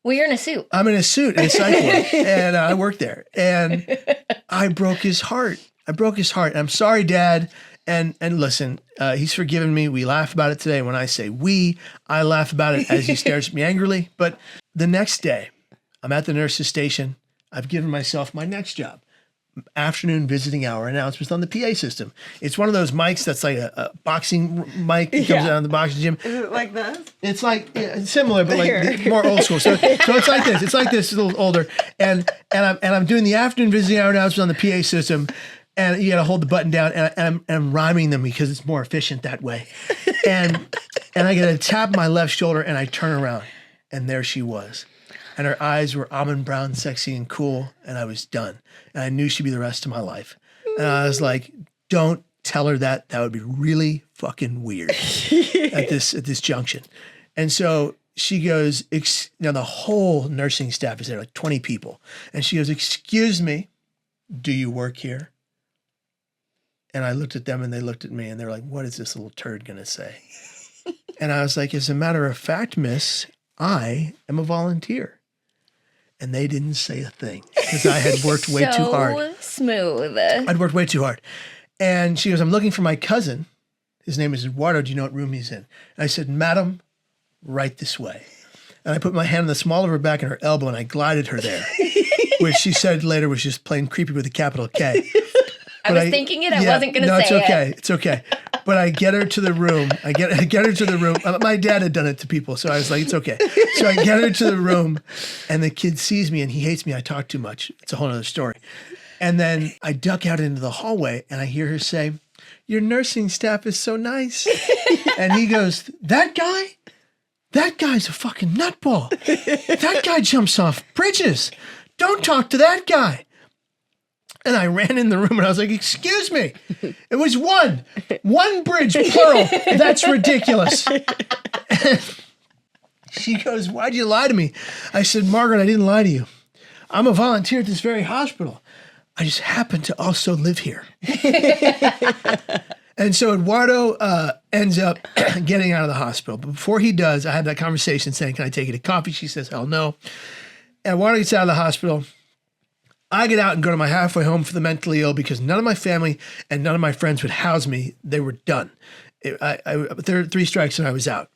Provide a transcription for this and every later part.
Well, you're in a suit. I'm in a suit in a psych ward, and I work there. And I broke his heart. I'm sorry, Dad. And listen, he's forgiven me. We laugh about it today. When I say we, I laugh about it as he stares at me angrily. But the next day, I'm at the nurse's station. I've given myself my next job. Afternoon visiting hour announcements on the PA system. It's one of those mics that's like a boxing mic that comes out of the boxing gym. Is it like this? It's like similar, but like more old school. So it's like this. It's like this, a little older. And I'm doing the afternoon visiting hour announcements on the PA system. And you got to hold the button down, and I'm rhyming them because it's more efficient that way. And I get a tap on my left shoulder, and I turn around, and there she was. And her eyes were almond brown, sexy, and cool, and I was done. And I knew she'd be the rest of my life. And I was like, don't tell her that. That would be really fucking weird at this junction. And so she goes, the whole nursing staff is there, like 20 people. And she goes, excuse me, do you work here? And I looked at them and they looked at me and they were like, what is this little turd going to say? And I was like, as a matter of fact, miss, I am a volunteer. And they didn't say a thing because I had worked way too hard. Smooth. I'd worked way too hard. And she goes, I'm looking for my cousin. His name is Eduardo. Do you know what room he's in? And I said, madam, right this way. And I put my hand on the small of her back and her elbow and I glided her there, which she said later was just plain creepy with a capital K. I was thinking it. I wasn't going to say it. No, it's okay. It's okay. But I get her to the room. I get her to the room. My dad had done it to people, so I was like, it's okay. So I get her to the room, and the kid sees me, and he hates me. I talk too much. It's a whole other story. And then I duck out into the hallway, and I hear her say, your nursing staff is so nice. And he goes, that guy? That guy's a fucking nutball. That guy jumps off bridges. Don't talk to that guy. And I ran in the room and I was like, excuse me. It was one bridge, plural. That's ridiculous. And she goes, why'd you lie to me? I said, Margaret, I didn't lie to you. I'm a volunteer at this very hospital. I just happen to also live here. And so Eduardo ends up getting out of the hospital. But before he does, I had that conversation saying, can I take you to coffee? She says, hell no. And Eduardo gets out of the hospital. I get out and go to my halfway home for the mentally ill because none of my family and none of my friends would house me. They were done. There were 3 strikes and I was out.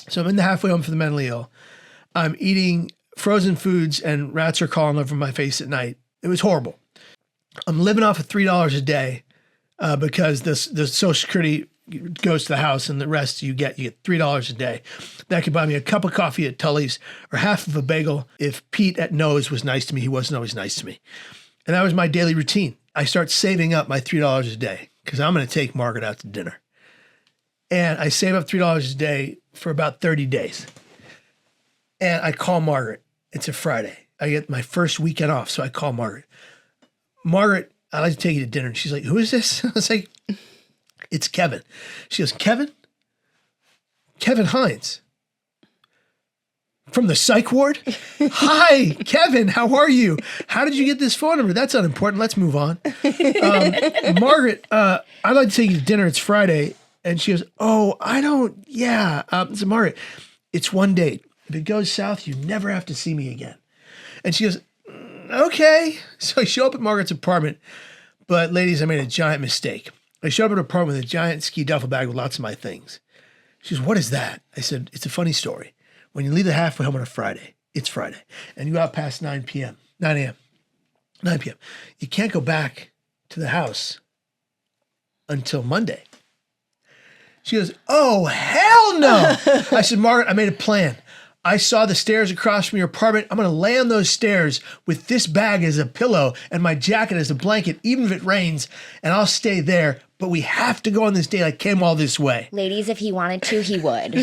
So I'm in the halfway home for the mentally ill. I'm eating frozen foods and rats are crawling over my face at night. It was horrible. I'm living off of $3 a day because the Social Security goes to the house and the rest you get $3 a day. That could buy me a cup of coffee at Tully's or half of a bagel. If Pete at Noah's was nice to me, he wasn't always nice to me. And that was my daily routine. I start saving up my $3 a day because I'm going to take Margaret out to dinner. And I save up $3 a day for about 30 days. And I call Margaret. It's a Friday. I get my first weekend off, so I call Margaret. Margaret, I'd like to take you to dinner. And she's like, who is this? I was like, it's Kevin. She goes, Kevin? Kevin Hines. From the psych ward? Hi, Kevin, how are you? How did you get this phone number? That's unimportant. Let's move on. Margaret, I'd like to take you to dinner. It's Friday. And she goes, oh, so Margaret, it's one date. If it goes south, you never have to see me again. And she goes, okay. So I show up at Margaret's apartment. But ladies, I made a giant mistake. I showed up at her apartment with a giant ski duffel bag with lots of my things. She goes, what is that? I said, it's a funny story. When you leave the halfway home on a Friday, it's Friday, and you go out past 9 p.m., you can't go back to the house until Monday. She goes, oh, hell no. I said, Margaret, I made a plan. I saw the stairs across from your apartment. I'm going to lay on those stairs with this bag as a pillow and my jacket as a blanket, even if it rains, and I'll stay there. But we have to go on this date. I came all this way. Ladies, if he wanted to, he would.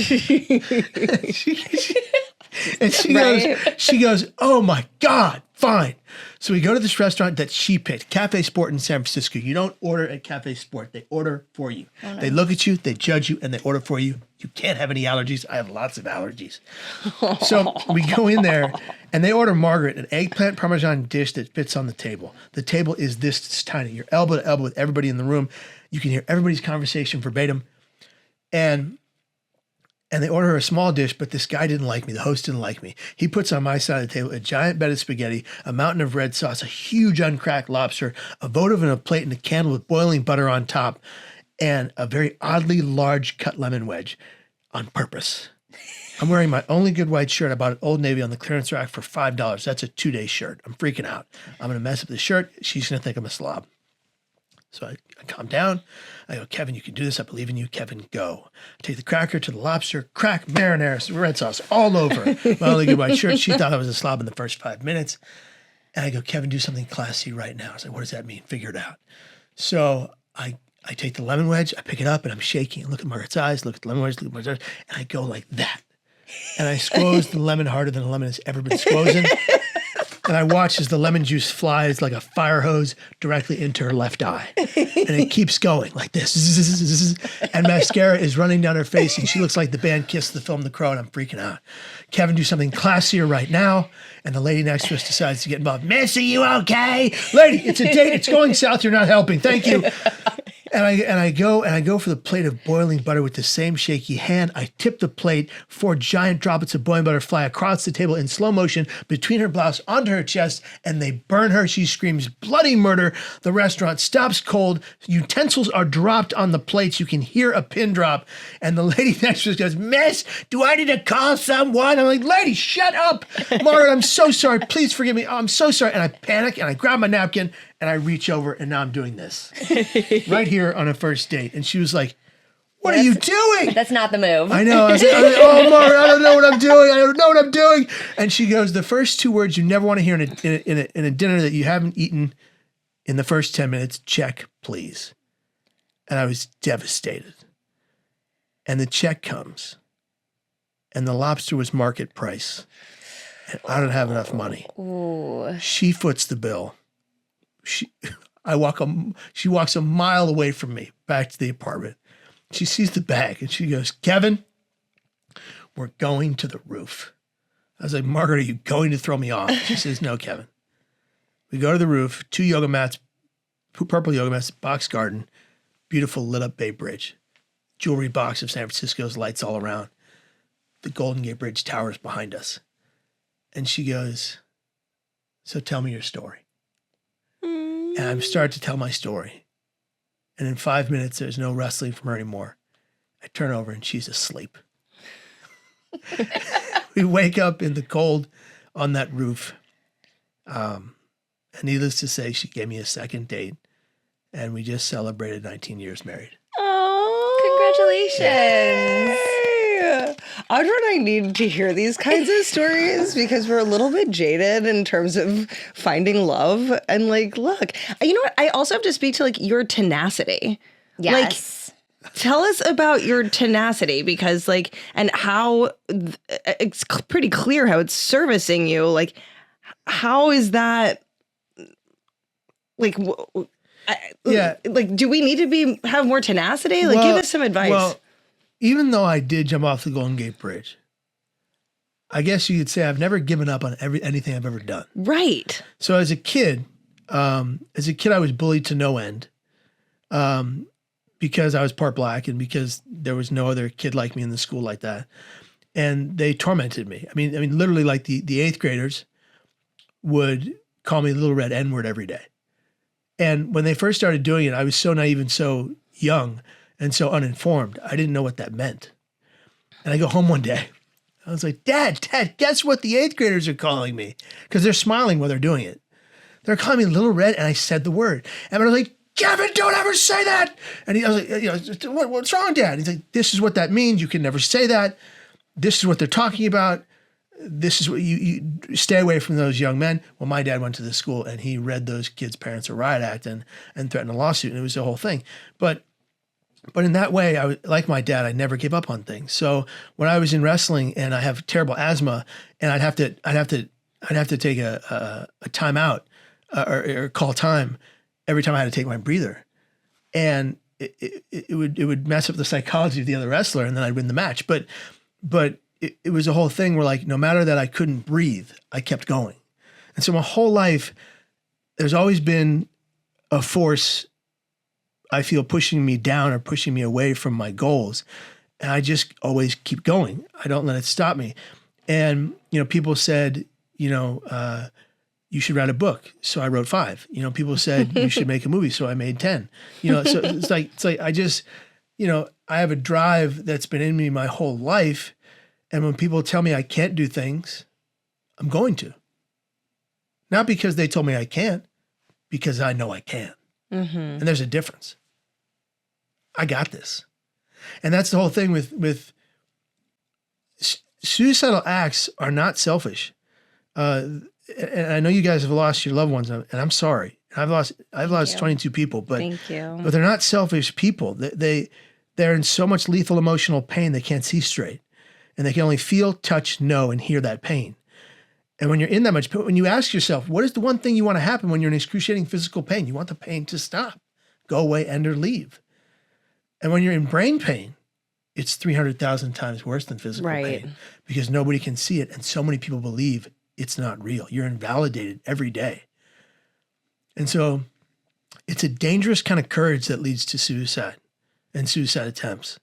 She goes, oh my God, fine. So we go to this restaurant that she picked, Cafe Sport in San Francisco. You don't order at Cafe Sport. They order for you. Oh, no. They look at you, they judge you, and they order for you. You can't have any allergies. I have lots of allergies. So we go in there, and they order Margaret an eggplant Parmesan dish that fits on the table. The table is this tiny. You're elbow to elbow with everybody in the room. You can hear everybody's conversation verbatim. And And they order her a small dish, but this guy didn't like me. The host didn't like me. He puts on my side of the table a giant bed of spaghetti, a mountain of red sauce, a huge uncracked lobster, a votive in a plate, and a candle with boiling butter on top, and a very oddly large cut lemon wedge on purpose. I'm wearing my only good white shirt I bought at Old Navy on the clearance rack for $5. That's a 2-day shirt. I'm freaking out. I'm going to mess up the shirt. She's going to think I'm a slob. So I calm down. I go, Kevin, you can do this. I believe in you. Kevin, go. I take the cracker to the lobster, crack, marinara, red sauce all over my only good white shirt. She thought I was a slob in the first 5 minutes. And I go, Kevin, do something classy right now. I was like, what does that mean? Figure it out. So I take the lemon wedge, I pick it up, and I'm shaking. I look at Margaret's eyes, look at the lemon wedge, look at Margaret's eyes, and I go like that. And I squoze the lemon harder than a lemon has ever been squozing. And I watch as the lemon juice flies like a fire hose directly into her left eye. And it keeps going like this. And mascara is running down her face, and she looks like the band Kiss the film The Crow, and I'm freaking out. Kevin, do something classier right now. And the lady next to us decides to get involved. Miss, are you okay? Lady, it's a date. It's going south. You're not helping. Thank you. And I go for the plate of boiling butter with the same shaky hand. I tip the plate. 4 giant droplets of boiling butter fly across the table in slow motion between her blouse onto her chest, and they burn her. She screams bloody murder. The restaurant stops cold. Utensils are dropped on the plates. You can hear a pin drop. And the lady next to us goes, Miss, do I need to call someone? I'm like, lady, shut up. Margaret, I'm so sorry. Please forgive me. Oh, I'm so sorry. And I panic, and I grab my napkin, and I reach over, and now I'm doing this right here on a first date. And she was like, what are you doing? That's not the move. I know. I was like, oh, Margaret, I don't know what I'm doing. I don't know what I'm doing. And she goes, the first 2 words you never want to hear in a dinner that you haven't eaten in the first 10 minutes, check, please. And I was devastated. And the check comes. And the lobster was market price. And I don't have enough money. Ooh. She foots the bill. She walks a mile away from me back to the apartment. She sees the bag and she goes, Kevin, we're going to the roof. I was like, Margaret, are you going to throw me off? She says, no, Kevin. We go to the roof, 2 yoga mats, purple yoga mats, box garden, beautiful lit up Bay Bridge, jewelry box of San Francisco's, lights all around. The Golden Gate Bridge towers behind us. And she goes, so tell me your story. And I'm starting to tell my story. And in 5 minutes, there's no wrestling from her anymore. I turn over and she's asleep. We wake up in the cold on that roof. And needless to say, she gave me a second date. And we just celebrated 19 years married. Oh, congratulations. Audra and I need to hear these kinds of stories because we're a little bit jaded in terms of finding love. And like, look, you know what? I also have to speak to like your tenacity. Yes. Like, tell us about your tenacity because like, and how it's pretty clear how it's servicing you. Like, how is that like, yeah. Like, do we need to have more tenacity? Like, give us some advice. Well, even though I did jump off the Golden Gate Bridge, I guess you could say I've never given up on anything I've ever done. Right. So as a kid, I was bullied to no end because I was part black and because there was no other kid like me in the school like that. And they tormented me. I mean, literally like the 8th graders would call me the little red N-word every day. And when they first started doing it, I was so naive and so young and so uninformed. I didn't know what that meant. And I go home one day. I was like, Dad, guess what the 8th graders are calling me? Because they're smiling while they're doing it. They're calling me Little Red, and I said the word. And I was like, Kevin, don't ever say that. And I was like, what's wrong, Dad? He's like, this is what that means. You can never say that. This is what they're talking about. This is what you stay away from those young men. Well, my dad went to the school, and he read those kids' parents a riot act and threatened a lawsuit, and it was the whole thing. But in that way, I was like my dad. I never gave up on things. So when I was in wrestling and I have terrible asthma, and I'd have to take a timeout or call time every time I had to take my breather, and it would mess up the psychology of the other wrestler, and then I'd win the match. But it was a whole thing where like no matter that I couldn't breathe, I kept going, and so my whole life there's always been a force I feel pushing me down or pushing me away from my goals. And I just always keep going. I don't let it stop me. And, people said, you should write a book. So I wrote 5. People said you should make a movie. So I made 10. So it's like I just, I have a drive that's been in me my whole life. And when people tell me I can't do things, I'm going to. Not because they told me I can't, because I know I can. Mm-hmm. And there's a difference. I got this. And that's the whole thing with suicidal acts are not selfish. And I know you guys have lost your loved ones, and I'm sorry. I've lost 22 people, but Thank you. But they're not selfish people. They're in so much lethal emotional pain they can't see straight, and they can only feel, touch, know, and hear that pain. And when you're in that much pain, when you ask yourself, what is the one thing you want to happen when you're in excruciating physical pain? You want the pain to stop, go away, end or leave. And when you're in brain pain, it's 300,000 times worse than physical pain because nobody can see it. And so many people believe it's not real. You're invalidated every day. And so it's a dangerous kind of courage that leads to suicide and suicide attempts.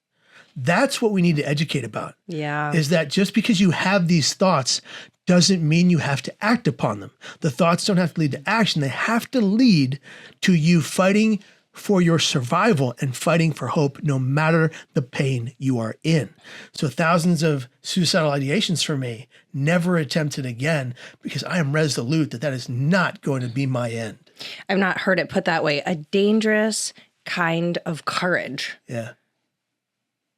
That's what we need to educate about. Yeah. Is that just because you have these thoughts doesn't mean you have to act upon them. The thoughts don't have to lead to action. They have to lead to you fighting for your survival and fighting for hope no matter the pain you are in. So thousands of suicidal ideations for me, never attempted again because I am resolute that is not going to be my end. I've not heard it put that way. A dangerous kind of courage. Yeah.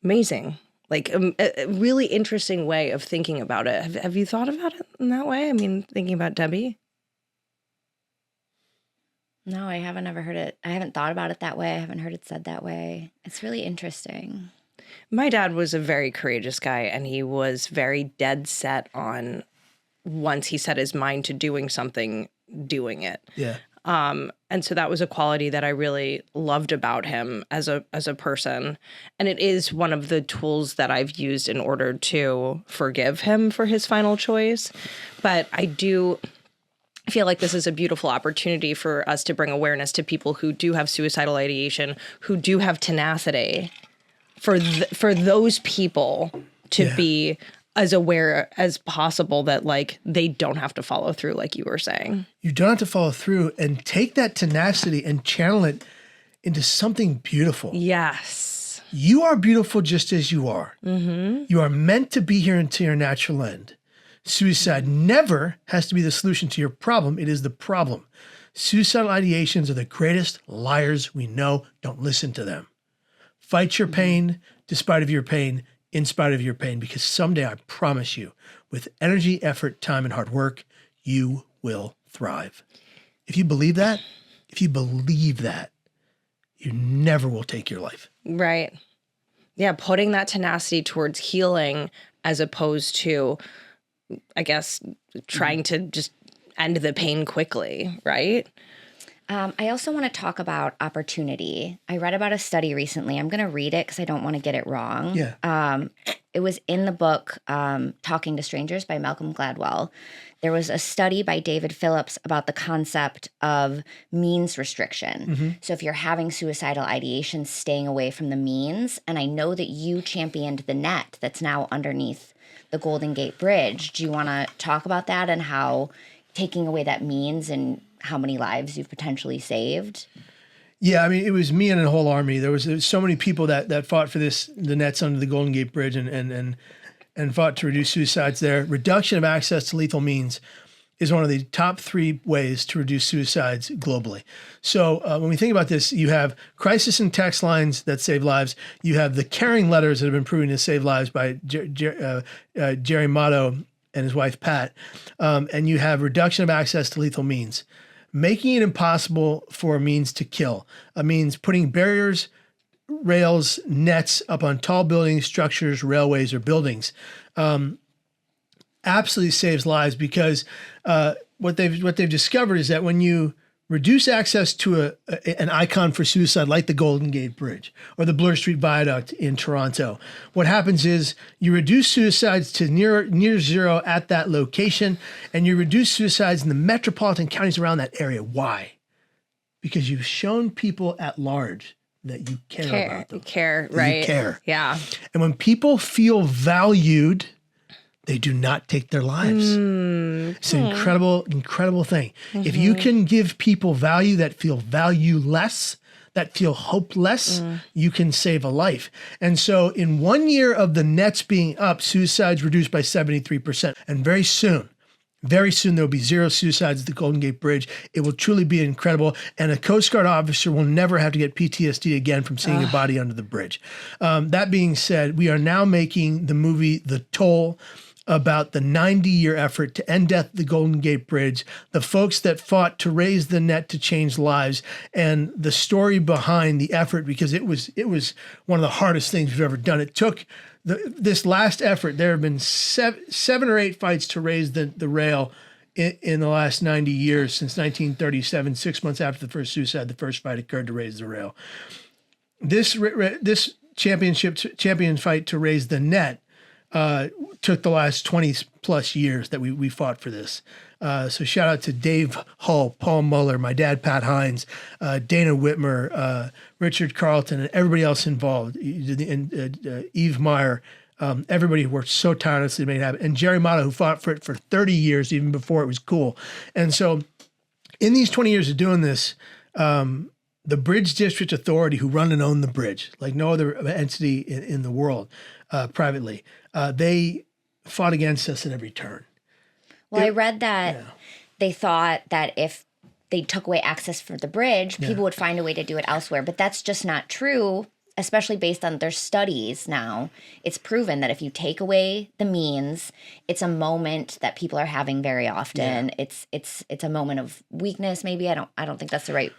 Amazing. Like a really interesting way of thinking about it. Have you thought about it in that way? I mean, thinking about Debbie? No, I haven't ever heard it. I haven't thought about it that way. I haven't heard it said that way. It's really interesting. My dad was a very courageous guy, and he was very dead set on once he set his mind to doing something, doing it. Yeah. And so that was a quality that I really loved about him as a person. And it is one of the tools that I've used in order to forgive him for his final choice. But I do feel like this is a beautiful opportunity for us to bring awareness to people who do have suicidal ideation, who do have tenacity, for those people to be as aware as possible that like they don't have to follow through, like you were saying. You don't have to follow through, and take that tenacity and channel it into something beautiful. Yes. You are beautiful just as you are. Mm-hmm. You are meant to be here until your natural end. Suicide never has to be the solution to your problem. It is the problem. Suicidal ideations are the greatest liars we know. Don't listen to them. Fight your pain, despite of your pain, in spite of your pain, because someday, I promise you, with energy, effort, time, and hard work, you will thrive. If you believe that, you never will take your life. Right. Yeah, putting that tenacity towards healing as opposed to, I guess, trying to just end the pain quickly, right? I also want to talk about opportunity. I read about a study recently. I'm going to read it because I don't want to get it wrong. Yeah. It was in the book Talking to Strangers by Malcolm Gladwell. There was a study by David Phillips about the concept of means restriction. Mm-hmm. So if you're having suicidal ideation, staying away from the means. And I know that you championed the net that's now underneath the Golden Gate Bridge. Do you want to talk about that and how taking away that means and how many lives you've potentially saved? Yeah, I mean, it was me and a whole army. There was so many people that fought for the nets under the Golden Gate Bridge and fought to reduce suicides there. Reduction of access to lethal means is one of the top 3 ways to reduce suicides globally. So when we think about this, you have crisis and text lines that save lives. You have the caring letters that have been proven to save lives by Jerry Motto and his wife, Pat. And you have reduction of access to lethal means. Making it impossible for a means to kill. A means putting barriers, rails, nets up on tall buildings, structures, railways, or buildings. Absolutely saves lives because what they've discovered is that when you reduce access to an icon for suicide like the Golden Gate Bridge or the Bloor Street Viaduct in Toronto, what happens is you reduce suicides to near zero at that location, and you reduce suicides in the metropolitan counties around that area. Why? Because you've shown people at large that you care about them. Care, That right? You care. Yeah. And when people feel valued, they do not take their lives. It's an incredible thing. If you can give people value that feel valueless, that feel hopeless, you can save a life. And so in 1 year of the nets being up, suicides reduced by 73%. And very soon, there will be 0 suicides at the Golden Gate Bridge. It will truly be incredible. And a Coast Guard officer will never have to get PTSD again from seeing a body under the bridge. That being said, we are now making the movie The Toll, about the 90-year effort to end death at the Golden Gate Bridge, the folks that fought to raise the net to change lives, and the story behind the effort, because it was one of the hardest things we've ever done. It took this last effort. There have been 7 or 8 fights to raise the rail in the last 90 years, since 1937, 6 months after the first suicide, the first fight occurred to raise the rail. This champion fight to raise the net took the last 20 plus years that we fought for this. So shout out to Dave Hull, Paul Muller, my dad, Pat Hines, Dana Whitmer, Richard Carlton, and everybody else involved, and Eve Meyer. Everybody worked so tirelessly to make it happen. And Jerry Motto, who fought for it for 30 years, even before it was cool. And so in these 20 years of doing this, the Bridge District Authority, who run and own the bridge, like no other entity in the world, privately, they fought against us at every turn. Well, I read that they thought that if they took away access for the bridge, people would find a way to do it elsewhere. But that's just not true, especially based on their studies now. It's proven that if you take away the means, it's a moment that people are having very often. Yeah. It's a moment of weakness, maybe. I don't think that's the right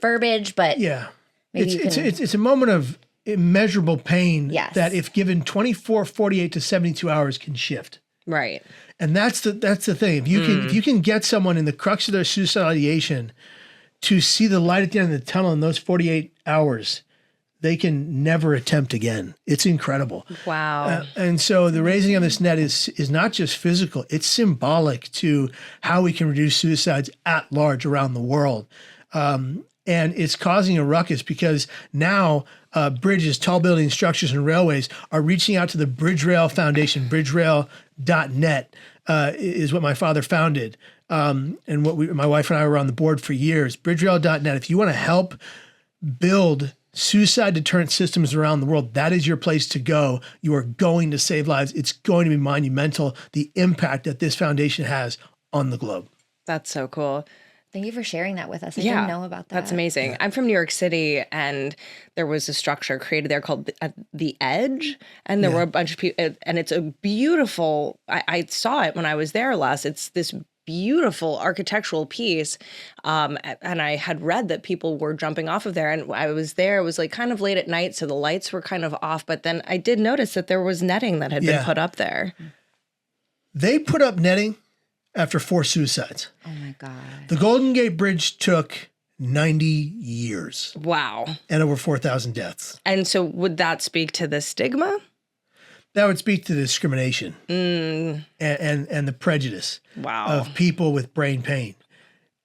verbiage, but maybe it's a moment of immeasurable pain that, if given 24, 48 to 72 hours, can shift. Right. And that's the thing. If you can get someone in the crux of their suicidal ideation to see the light at the end of the tunnel in those 48 hours, they can never attempt again. It's incredible. Wow. And so the raising of this net is not just physical, it's symbolic to how we can reduce suicides at large around the world. And it's causing a ruckus because now bridges, tall buildings, structures, and railways are reaching out to the Bridge Rail Foundation. BridgeRail.net is what my father founded, and my wife and I were on the board for years. BridgeRail.net. If you want to help build suicide deterrent systems around the world, that is your place to go. You are going to save lives. It's going to be monumental, the impact that this foundation has on the globe. That's so cool. Thank you for sharing that with us. I didn't know about that. That's amazing. I'm from New York City, and there was a structure created there called The Edge, and there were a bunch of people, and it's a beautiful, I saw it when I was there last. It's this beautiful architectural piece, and I had read that people were jumping off of there, and I was there. It was like kind of late at night, so the lights were kind of off, but then I did notice that there was netting that had been put up there. They put up netting after 4 suicides. Oh my God. The Golden Gate Bridge took 90 years. Wow. And over 4,000 deaths. And so would that speak to the stigma? That would speak to the discrimination and the prejudice of people with brain pain.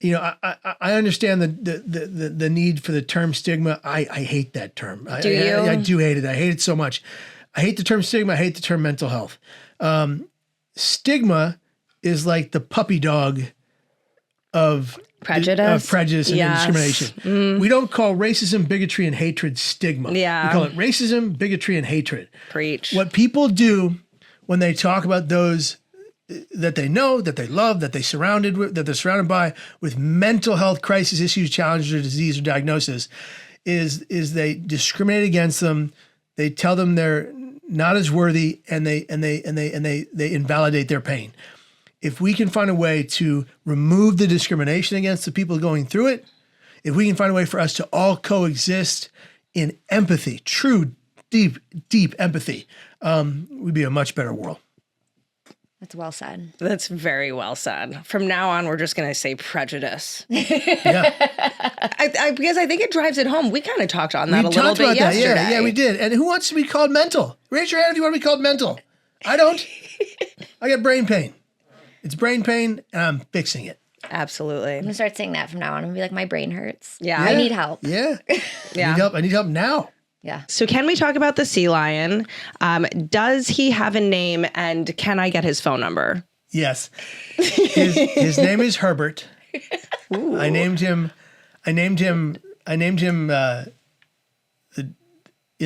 You know, I understand the need for the term stigma. I hate that term. Do you? I do hate it. I hate it so much. I hate the term stigma. I hate the term mental health. Stigma is like the puppy dog of prejudice and discrimination. We don't call racism, bigotry, and hatred stigma. Yeah. We call it racism, bigotry, and hatred. Preach. What people do when they talk about those that they know, that they love, that they're surrounded by, with mental health crisis issues, challenges, or disease or diagnosis, is they discriminate against them. They tell them they're not as worthy, and they invalidate their pain. If we can find a way to remove the discrimination against the people going through it, if we can find a way for us to all coexist in empathy, true, deep empathy, we'd be a much better world. That's well said. That's very well said. From now on, we're just going to say prejudice. Yeah. Because I think it drives it home. We kind of talked on that a little bit yesterday. Yeah, we did. And who wants to be called mental? Raise your hand if you want to be called mental. I don't. I get brain pain. It's brain pain, and I'm fixing it. Absolutely. I'm gonna start saying that from now on. I'm gonna be like, my brain hurts. Yeah. I need help. Yeah. Yeah. I need help now. Yeah. So can we talk about the sea lion? Does he have a name, and can I get his phone number? Yes. His name is Herbert. I named him in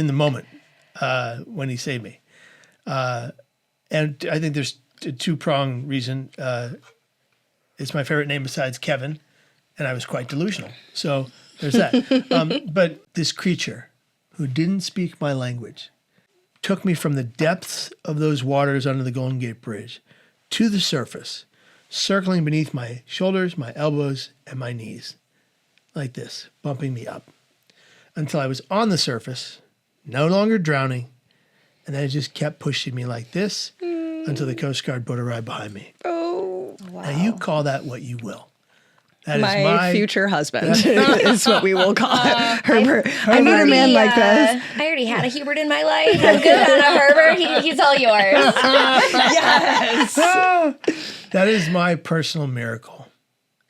the moment when he saved me. And I think there's a two-pronged reason. It's my favorite name besides Kevin, and I was quite delusional. So there's that. But this creature who didn't speak my language took me from the depths of those waters under the Golden Gate Bridge to the surface, circling beneath my shoulders, my elbows, and my knees, like this, bumping me up, until I was on the surface, no longer drowning, and then it just kept pushing me like this until the Coast Guard boat arrived behind me. Oh, Wow. Now you call that what you will. That is my future husband is what we will call it. Herbert. I need a man like this. I already had a Hubert in my life. I'm good on a Herbert. He's all yours. Yes. That is my personal miracle.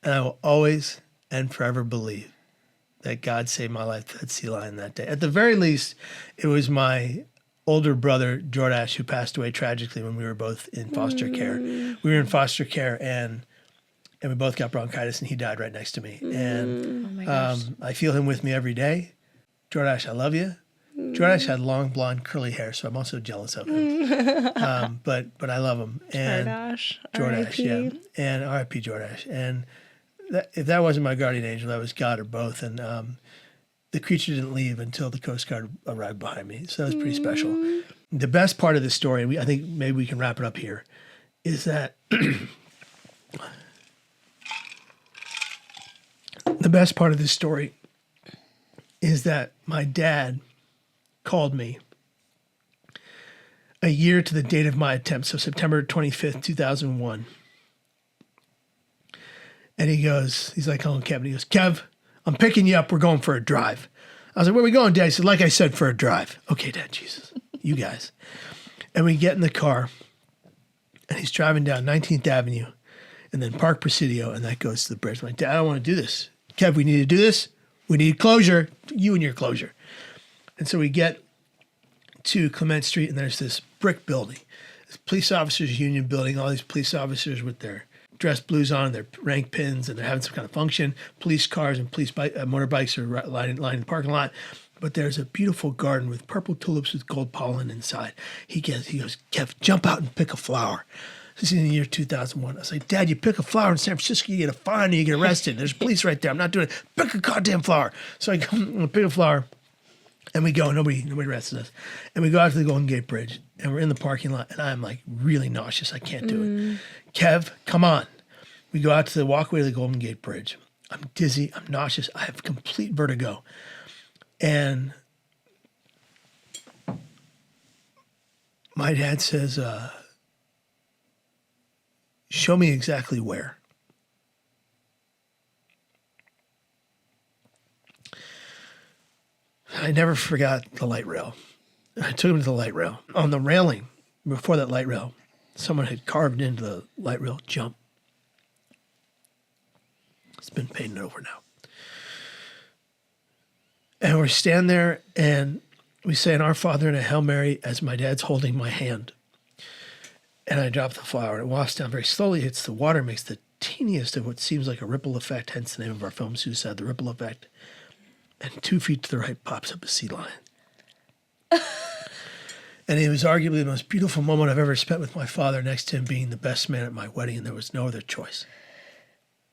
And I will always and forever believe that God saved my life to that sea lion that day. At the very least, it was my older brother, Jordash, who passed away tragically when we were both in foster care. We were in foster care and we both got bronchitis, and he died right next to me. And Oh my gosh. I feel him with me every day. Jordash, I love you. Jordash had long, blonde, curly hair, so I'm also jealous of him. But I love him. And Jordash, yeah. And R.I.P. Jordash. And if that wasn't my guardian angel, that was God or both. And the creature didn't leave until the Coast Guard arrived behind me. So that was pretty special. The best part of the story, and I think maybe we can wrap it up here, is that the best part of this story is that my dad called me a year to the date of my attempt, so September 25th, 2001. And he's like, oh, Kevin, he goes, Kev, I'm picking you up. We're going for a drive. I was like, where are we going, Dad? He said, like I said, for a drive. Okay, Dad, Jesus, you guys. And we get in the car, and he's driving down 19th Avenue, and then Park Presidio, and that goes to the bridge. I'm like, Dad, I don't want to do this. Kev, we need to do this. We need closure. You and your closure. And so we get to Clement Street, and there's this brick building. This police officers' union building, all these police officers with their dress blues on, their rank pins, and they're having some kind of function. Police cars and police motorbikes are lining the parking lot. But there's a beautiful garden with purple tulips with gold pollen inside. He goes, Kev, jump out and pick a flower. This is in the year 2001. I was like, Dad, you pick a flower in San Francisco, you get a fine and you get arrested. There's police right there. I'm not doing it. Pick a goddamn flower. So I go, pick a flower, and we go. Nobody arrests us. And we go out to the Golden Gate Bridge, and we're in the parking lot, and I'm like really nauseous. I can't do it. Kev, come on. We go out to the walkway to the Golden Gate Bridge. I'm dizzy. I'm nauseous. I have complete vertigo. And my dad says, show me exactly where. I never forgot the light rail. I took him to the light rail. On the railing, before that light rail, someone had carved into the light rail, jump. It's been painted over now. And we're standing there, and we say an Our Father and a Hail Mary as my dad's holding my hand. And I drop the flower, and it wafts down very slowly, hits the water, makes the teeniest of what seems like a ripple effect, hence the name of our film, Suicide, the ripple effect. And 2 feet to the right pops up a sea lion. And it was arguably the most beautiful moment I've ever spent with my father, next to him being the best man at my wedding, and there was no other choice.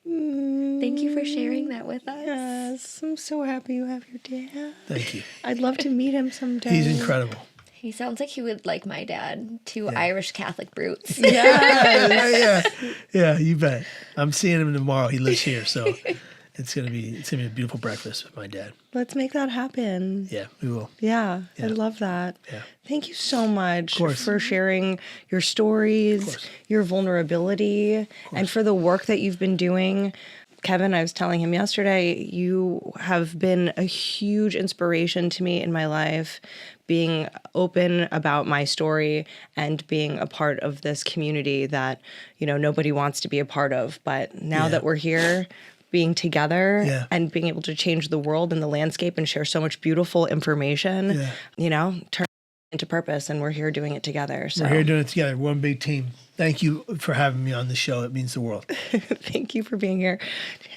Thank you for sharing that with us. Yes, I'm so happy you have your dad. Thank you. I'd love to meet him someday. He's incredible. He sounds like he would like my dad. Two Irish Catholic brutes. Yeah, you bet. I'm seeing him tomorrow. He lives here, so it's gonna be a beautiful breakfast with my dad. Let's make that happen. Yeah, we will. Yeah, Yeah. I love that. Yeah. Thank you so much course. for sharing your stories, course. your vulnerability, and for the work that you've been doing. Kevin, I was telling him yesterday, you have been a huge inspiration to me in my life, being open about my story and being a part of this community that, you know, nobody wants to be a part of. But now that we're here, being together and being able to change the world and the landscape and share so much beautiful information, you know, turn into purpose. And we're here doing it together. So we're here doing it together. One big team. Thank you for having me on the show. It means the world. Thank you for being here.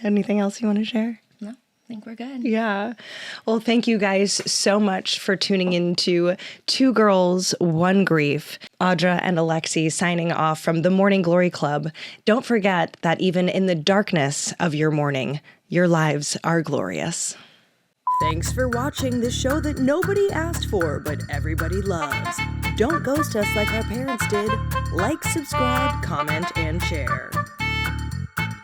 Anything else you want to share? No, I think we're good. Yeah. Well, thank you guys so much for tuning into Two Girls, One Grief. Audra and Alexi signing off from the Morning Glory Club. Don't forget that even in the darkness of your morning, your lives are glorious. Thanks for watching the show that nobody asked for, but everybody loves. Don't ghost us like our parents did. Like, subscribe, comment, and share.